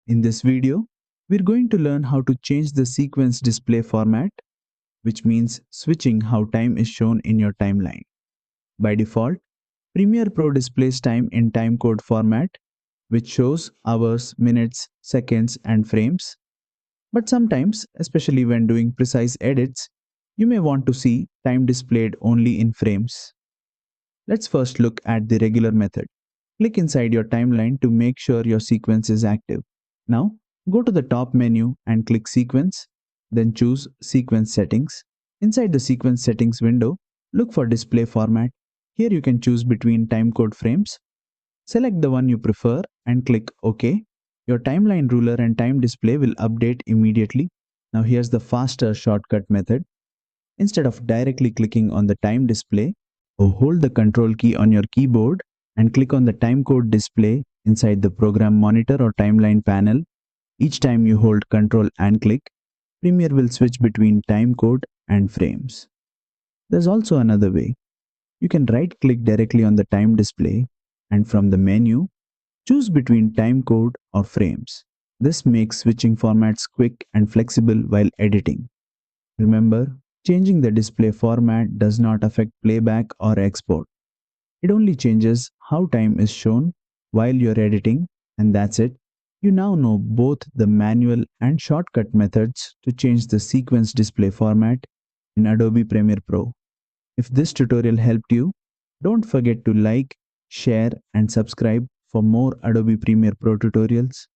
In this video, we're going to learn how to change the sequence display format, which means switching how time is shown in your timeline. By default, Premiere Pro displays time in timecode format, which shows hours, minutes, seconds, and frames. But sometimes, especially when doing precise edits, you may want to see time displayed only in frames. Let's first look at the regular method. Click inside your timeline to make sure your sequence is active. Now, go to the top menu and click Sequence, then choose Sequence Settings. Inside the Sequence Settings window, look for Display Format. Here you can choose between timecode frames. Select the one you prefer and click OK. Your timeline ruler and time display will update immediately. Now here's the faster shortcut method. Instead of directly clicking on the time display, hold the Control key on your keyboard and click on the timecode display inside the program monitor or timeline panel. Each time you hold Control and click, Premiere will switch between timecode and frames. There's also another way. You can right-click directly on the time display and from the menu, choose between timecode or frames. This makes switching formats quick and flexible while editing. Remember, changing the display format does not affect playback or export. It only changes how time is shown while you're editing, and that's it. You now know both the manual and shortcut methods to change the sequence display format in Adobe Premiere Pro. If this tutorial helped you, don't forget to like, share, and subscribe for more Adobe Premiere Pro tutorials.